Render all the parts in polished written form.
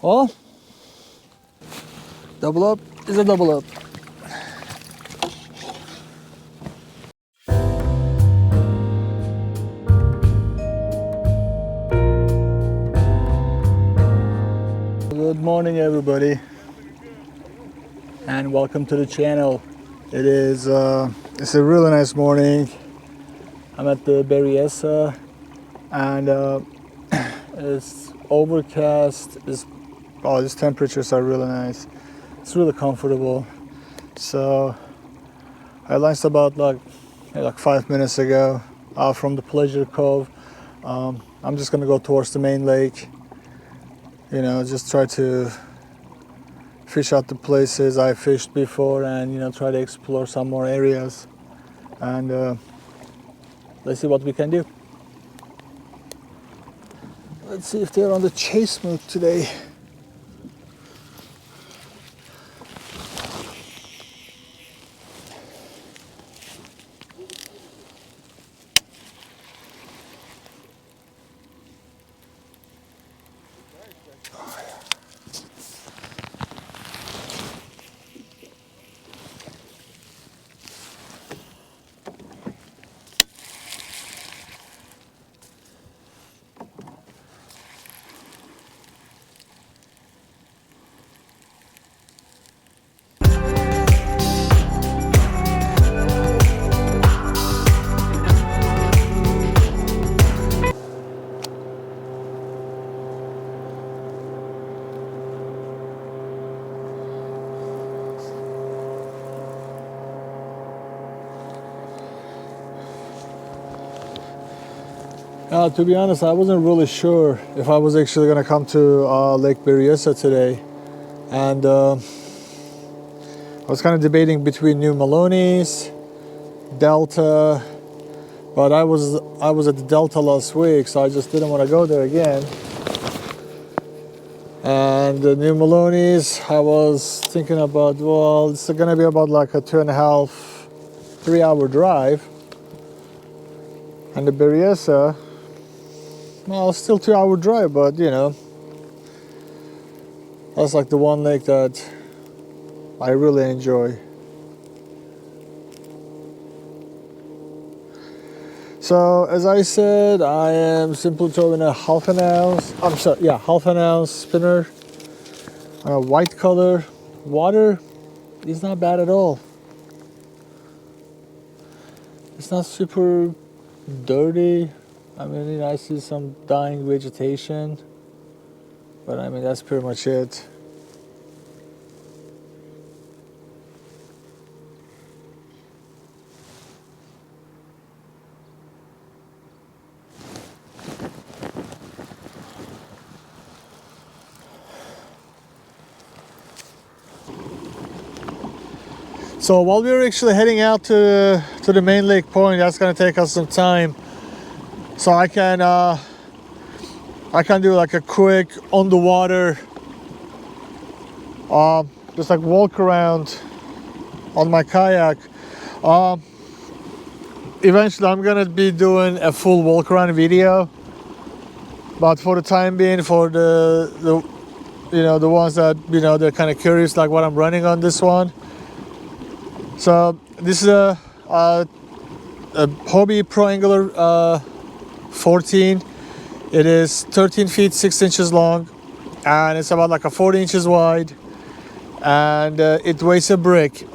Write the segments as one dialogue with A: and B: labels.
A: Oh, double up is a double up. Good morning, everybody, and welcome to the channel. It's a really nice morning. I'm at the Berryessa, and it's overcast. These temperatures are really nice. It's really comfortable. So I launched about like 5 minutes ago from the Pleasure Cove. I'm just gonna go towards the main lake. Just try to fish out the places I fished before, and try to explore some more areas. And let's see what we can do. Let's see if they're on the chase mode today. To be honest, I wasn't really sure if I was actually going to come to Lake Berryessa today, and I was kind of debating between New Maloney's, Delta, but I was at the Delta last week, so I just didn't want to go there again. And the New Maloney's, I was thinking about, well, it's going to be about like a 2.5, 3-hour drive, and the Berryessa, well, still 2-hour drive, but that's like the one lake that I really enjoy. So as I said, I am simply throwing a half an ounce spinner, white color. Water is not bad at all. It's not super dirty. I mean, I see some dying vegetation, but I mean, that's pretty much it. So while we're actually heading out to the main lake point, that's gonna take us some time. So I can do like a quick on the water, just like walk around on my kayak. Eventually I'm gonna be doing a full walk around video, but for the time being, for the ones that they're kind of curious like what I'm running on this one. So this is a Hobie Pro Angler 14. It is 13 feet 6 inches long, and it's about like a 40 inches wide, and it weighs a brick.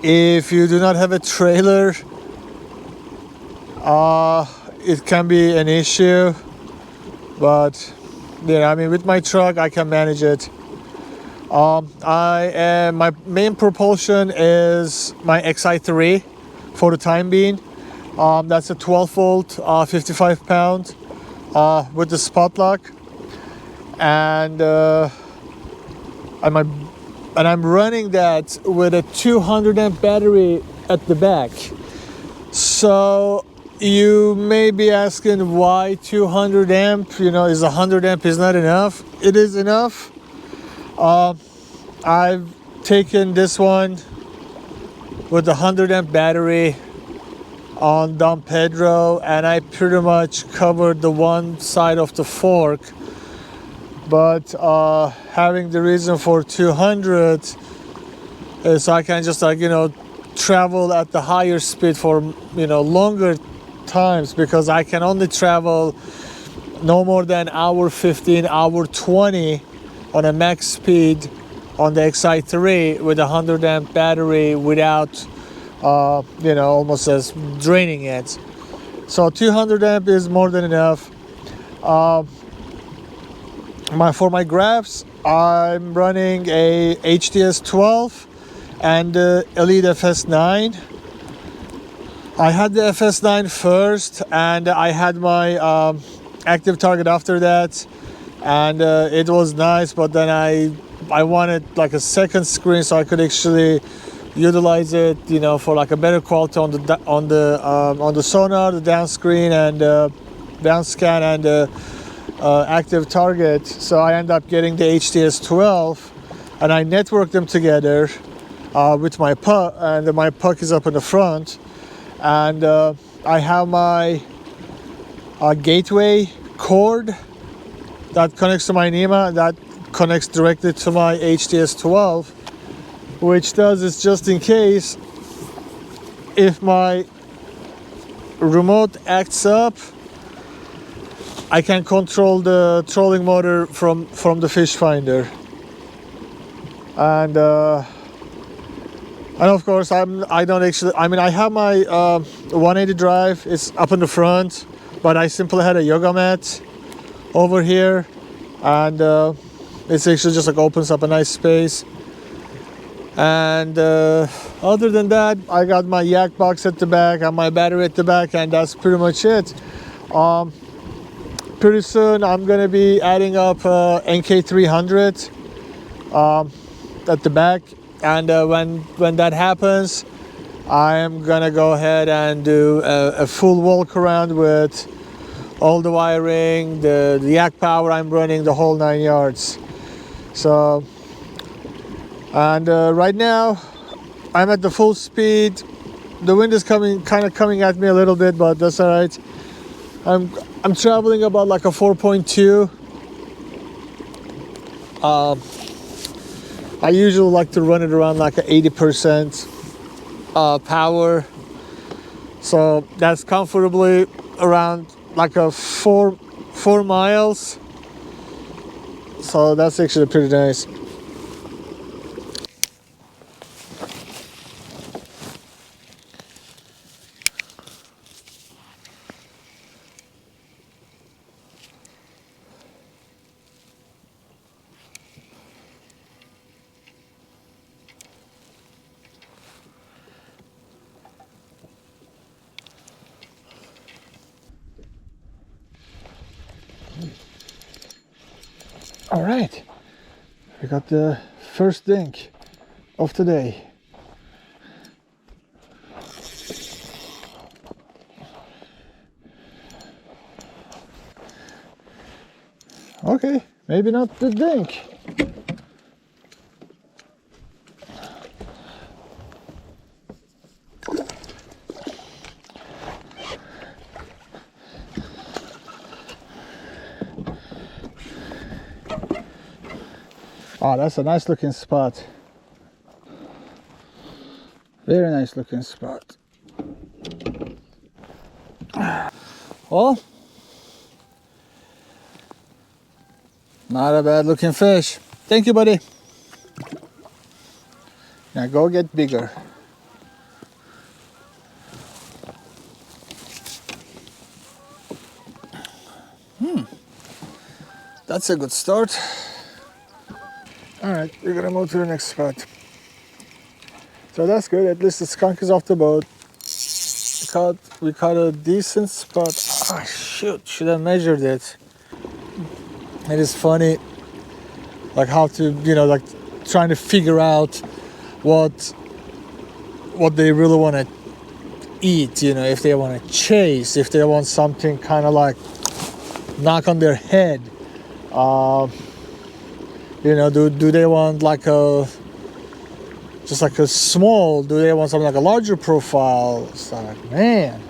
A: If you do not have a trailer, it can be an issue, but I mean, with my truck I can manage it. My main propulsion is my XI3 for the time being. That's a 12 volt, 55 pound with the spot lock, and I'm running that with a 200 amp battery at the back. So you may be asking why 200 amp, is 100 amp is not enough? It is enough. I've taken this one with the 100 amp battery on Don Pedro, and I pretty much covered the one side of the fork but having the reason for 200 is so I can just travel at the higher speed for longer times, because I can only travel no more than hour 15, hour 20 on a max speed on the Xi3 with a 100 amp battery without almost as draining it. So 200 amp is more than enough. For my graphs, I'm running a HDS 12 and Elite FS9. I had the FS9 first, and I had my active target after that, and it was nice, but then I wanted like a second screen so I could actually utilize it, for like a better quality on the sonar, the down screen, and down scan, and active target. So I end up getting the HDS 12, and I network them together with my puck, and my puck is up in the front, and I have my gateway cord that connects to my NEMA, that connects directly to my HDS 12, which does is just in case if my remote acts up, I can control the trolling motor from the fish finder. And of course I have my 180 drive. It's up in the front, but I simply had a yoga mat over here, and it's actually just like opens up a nice space. And other than that, I got my yak box at the back and my battery at the back, and that's pretty much it. Pretty soon I'm gonna be adding up NK300 at the back, and when that happens, I am gonna go ahead and do a full walk around with all the wiring, the yak power I'm running, the whole 9 yards. So, and right now I'm at the full speed. The wind is coming at me a little bit, but that's all right. I'm traveling about like a 4.2. I usually like to run it around like a 80% power. So that's comfortably around like a 4 miles. So that's actually pretty nice. All right, we got the first dink of the day. Okay, maybe not the dink. Oh, that's a nice looking spot. Very nice looking spot. Well, not a bad looking fish. Thank you, buddy. Now go get bigger. That's a good start. All right, we're gonna move to the next spot. So that's good. At least the skunk is off the boat. We caught a decent spot. Oh shoot! Should have measured it. It is funny, like how to like trying to figure out what they really want to eat. If they want to chase, if they want something kind of like knock on their head. Do they want like just like a small? Do they want something like a larger profile? It's like, man.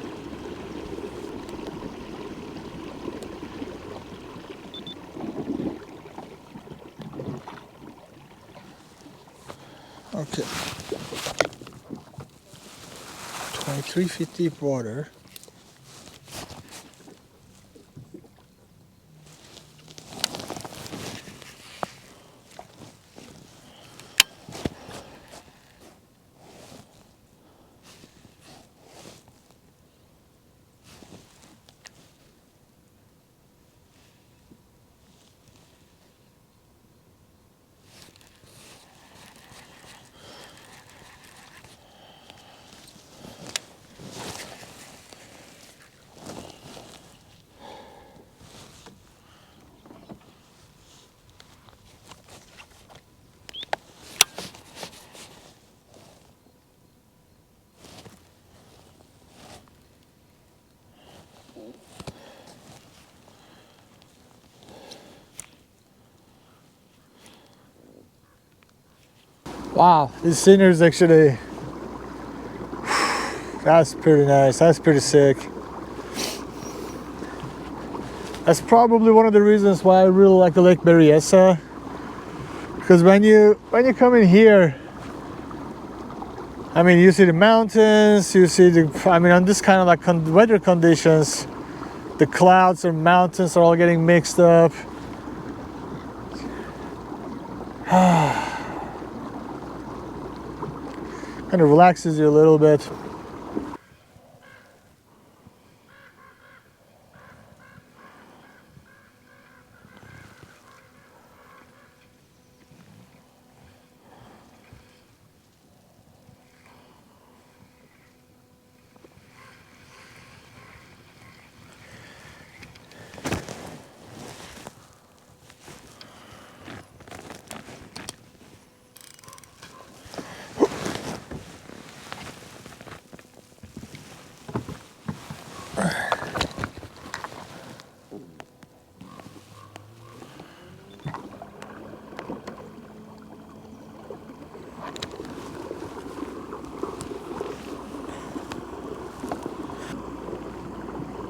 A: Okay. 23 feet deep water. Wow, this scenery is actually, that's pretty nice. That's pretty sick. That's probably one of the reasons why I really like the Lake Berryessa. Because when you come in here, I mean, you see the mountains, you see on this kind of like weather conditions, the clouds and mountains are all getting mixed up. Kind of relaxes you a little bit.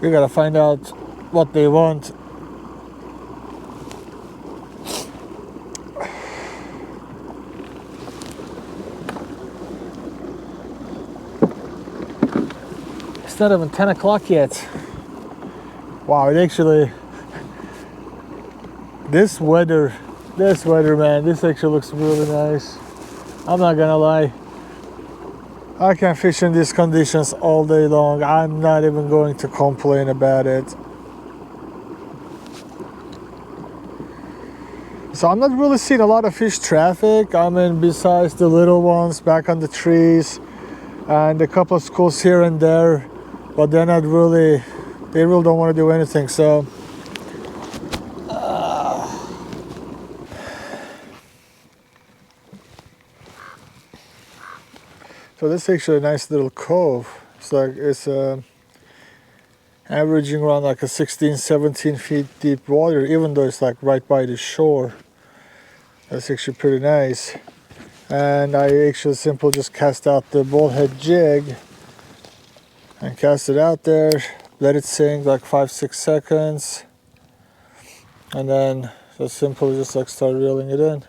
A: We gotta find out what they want. It's not even 10 o'clock yet. Wow, it actually, this weather, man, this actually looks really nice. I'm not gonna lie. I can fish in these conditions all day long. I'm not even going to complain about it. So I'm not really seeing a lot of fish traffic. I mean, besides the little ones back on the trees and a couple of schools here and there, but they really don't want to do anything. So so this is actually a nice little cove. It's averaging around like a 16, 17 feet deep water, even though it's like right by the shore. That's actually pretty nice. And I actually simply just cast out the bullhead jig and cast it out there, let it sink like 5-6 seconds, and then just simply just like start reeling it in.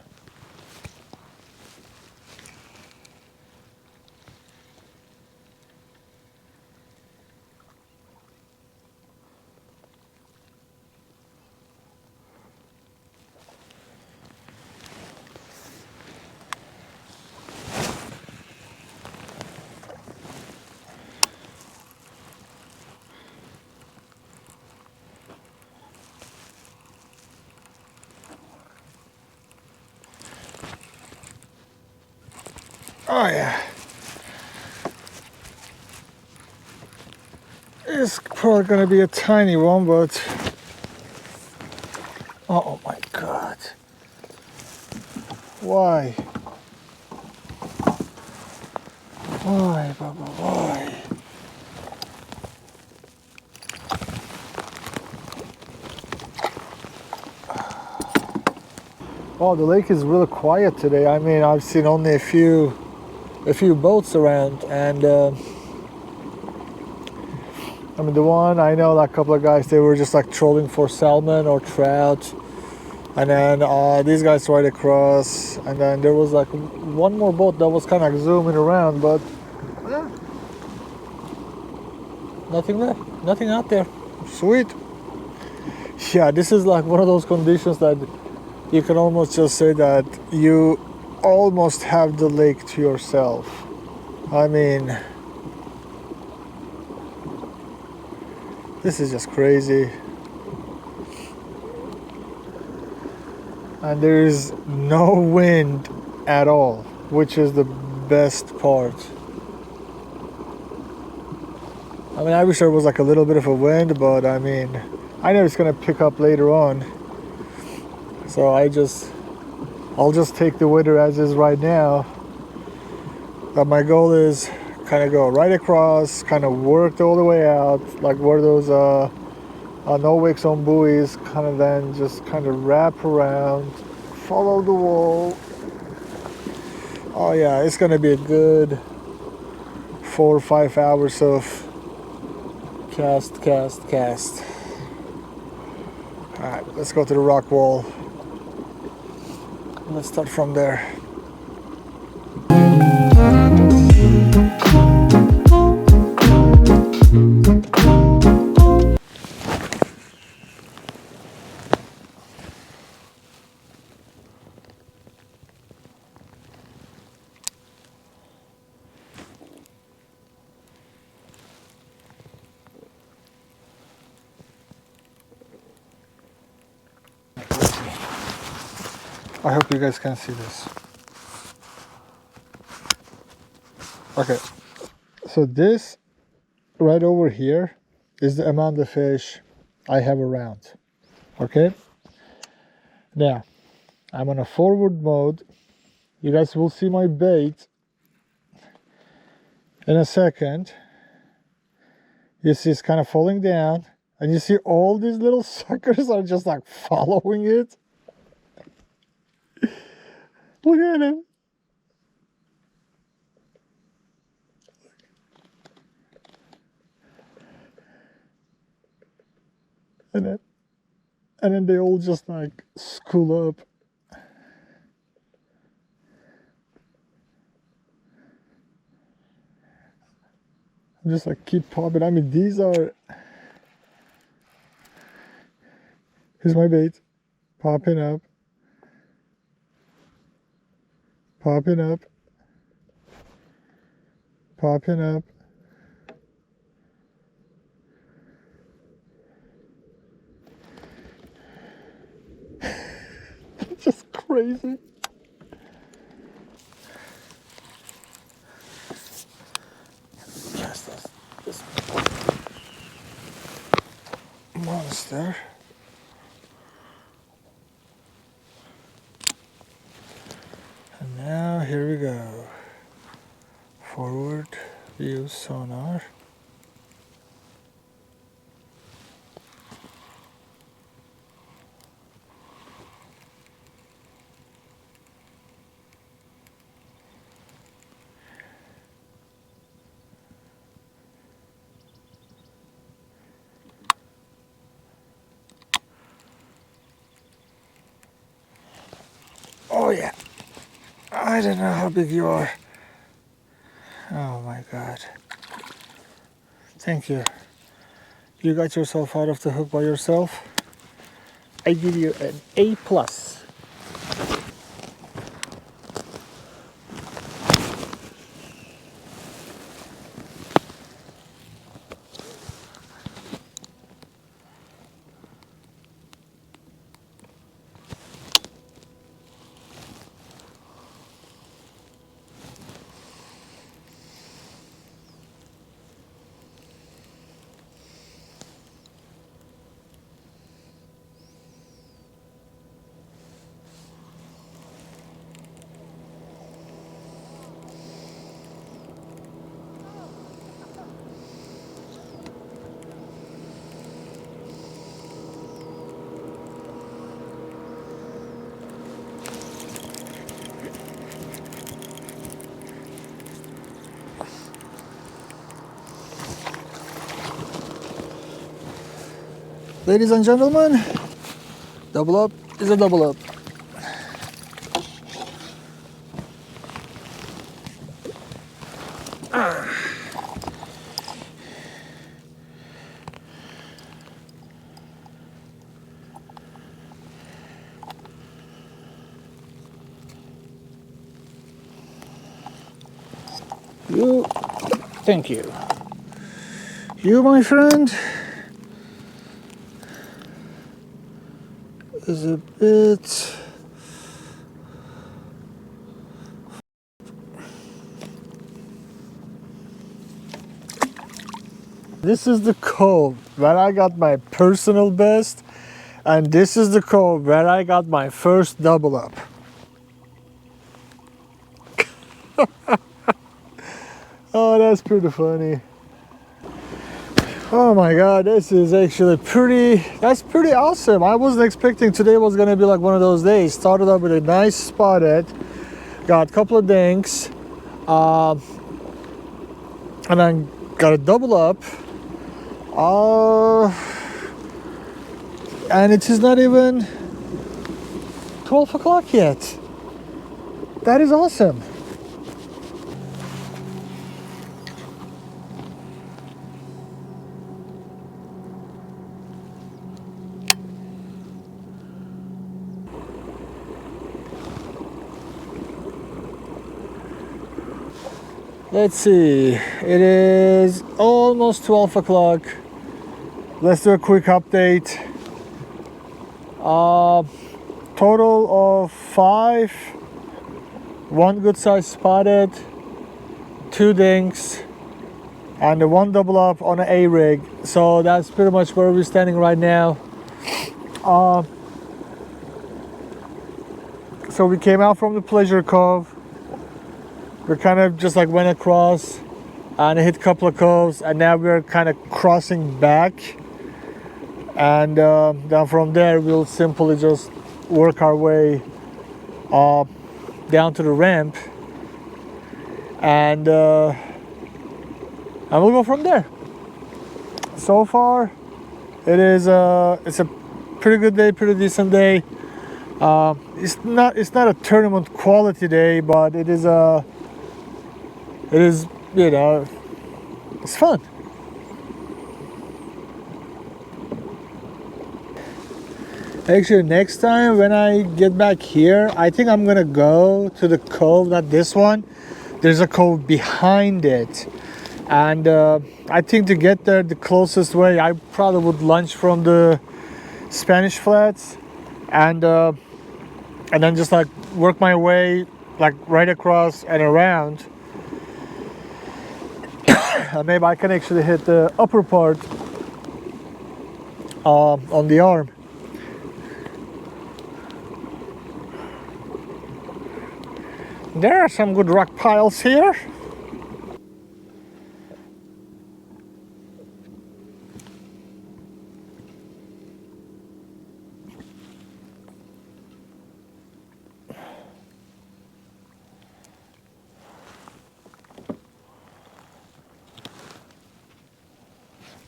A: Oh yeah. It's probably gonna be a tiny one, but oh my god. Why? Why, Baba, why? Oh, the lake is really quiet today. I mean, I've seen only a few boats around, and I mean, the one I know, like a couple of guys, they were just like trolling for salmon or trout. And then these guys right across, and then there was like one more boat that was kind of zooming around, but nothing there, nothing out there. Sweet. Yeah, this is like one of those conditions that you can almost just say that you almost have the lake to yourself. I mean, this is just crazy. And there is no wind at all, which is the best part. I mean, I wish there was like a little bit of a wind, but I mean, I know it's gonna pick up later on. So I'll just take the weather as is right now. But my goal is kind of go right across, kind of work all the way out, like where those no wicks on buoys, kind of then just kind of wrap around, follow the wall. Oh yeah, it's gonna be a good 4 or 5 hours of cast. Alright, let's go to the rock wall. Let's start from there. I hope you guys can see this. Okay, so this right over here is the amount of fish I have around. Okay, now I'm on a forward mode. You guys will see my bait in a second. You see it's kind of falling down, and you see all these little suckers are just like following it. Look at him. And then they all just like school up. I'm just like keep popping. I mean, these are. Here's my bait. Popping up. Popping up. Popping up. Just crazy. Cast this monster. And now here we go. Forward view sonar. Oh yeah, I don't know how big you are. Oh my God. Thank you. You got yourself out of the hook by yourself. I give you an A+. Ladies and gentlemen, double up. is a double up. You, thank you. You, my friend, is a bit. This is the cove where I got my personal best, and this is the cove where I got my first double up. Oh, that's pretty funny. Oh my god, this is actually that's pretty awesome. I wasn't expecting today was gonna be like one of those days. Started up with a nice spotted, got a couple of dinks, and then got a double up. And it is not even 12 o'clock yet. That is awesome. Let's see, it is almost 12 o'clock. Let's do a quick update. Total of 5, 1 good size spotted, 2 dinks, and 1 double up on an A rig. So that's pretty much where we're standing right now. So we came out from the Pleasure Cove. We kind of just like went across and hit a couple of coves, and now we're kind of crossing back. And then from there we'll simply just work our way down to the ramp, and we'll go from there. So far it's a pretty good day, pretty decent day. It's not a tournament quality day, but it is you know, it's fun. Actually, next time when I get back here, I think I'm gonna go to the cove, not this one. There's a cove behind it, and I think to get there the closest way, I probably would launch from the Spanish Flats, and then just like work my way like right across and around. Maybe I can actually hit the upper part on the arm. There are some good rock piles here.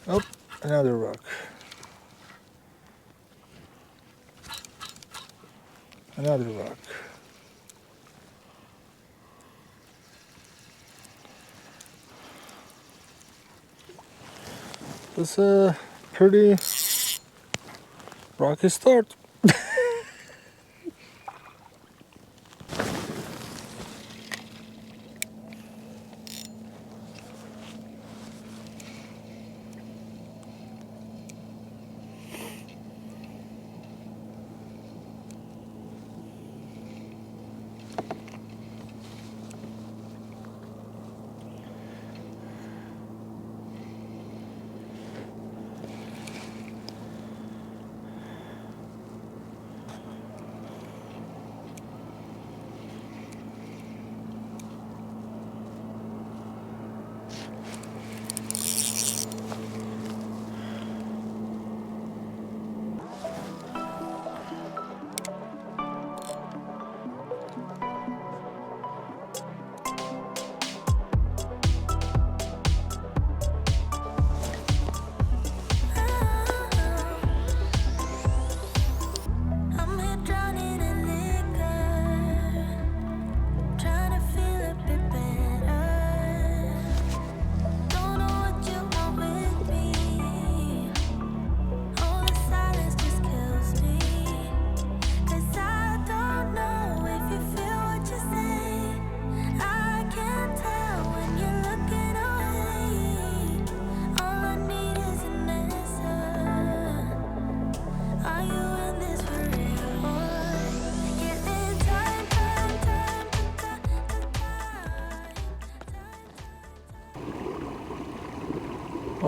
A: Oh, another rock. Another rock. It's a pretty rocky start.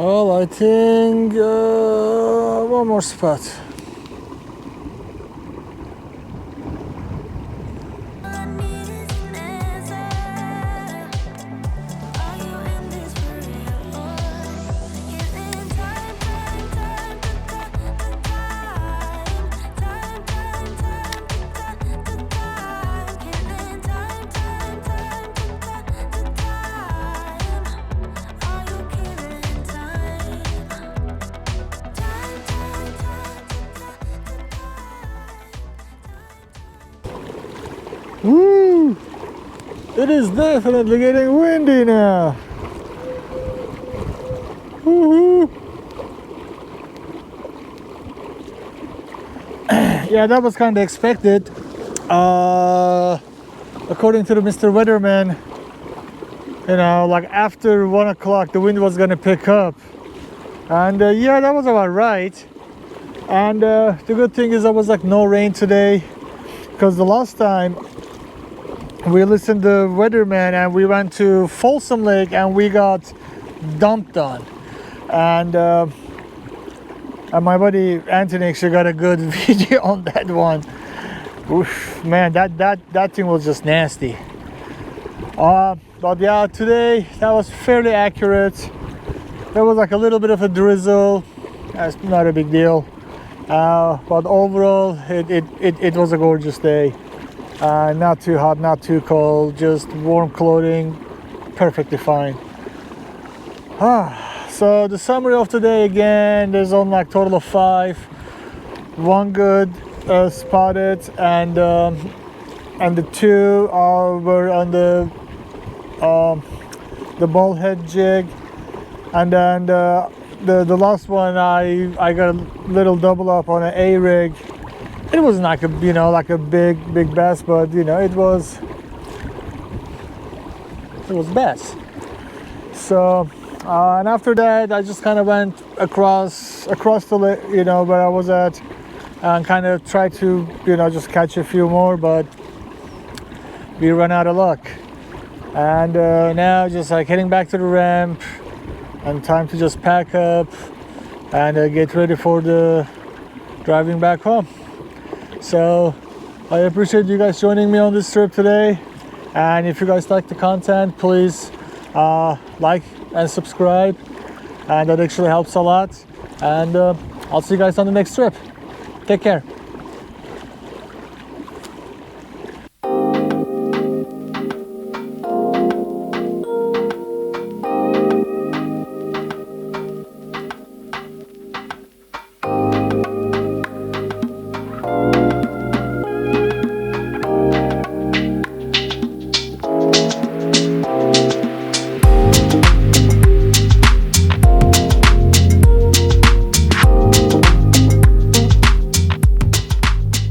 A: Well, I think one more spot. Woo! It is definitely getting windy now. Woohoo! Yeah, that was kind of expected. According to the Mr. Weatherman, you know, like after 1 o'clock, the wind was gonna pick up, and yeah, that was about right. And the good thing is there was like no rain today, because the last time we listened to the weatherman and we went to Folsom Lake and we got dumped on, and my buddy Anthony actually got a good video on that one. Oof, man, that thing was just nasty. But yeah, today that was fairly accurate. There was like a little bit of a drizzle. That's not a big deal. But overall, it was a gorgeous day. Not too hot, not too cold, just warm clothing, perfectly fine. So the summary of today, again, there's only like total of 5. 1 good spotted, and the 2 were on the ball head jig, and then the last one I got a little double up on an A rig. It wasn't like a, you know, like a big bass, but you know, it was bass. So and after that I just kind of went across the lake, you know, where I was at, and kind of tried to, you know, just catch a few more, but we ran out of luck. And now just like heading back to the ramp, and time to just pack up and get ready for the driving back home. So I appreciate you guys joining me on this trip today, and if you guys like the content, please like and subscribe, and that actually helps a lot. And I'll see you guys on the next trip. Take care.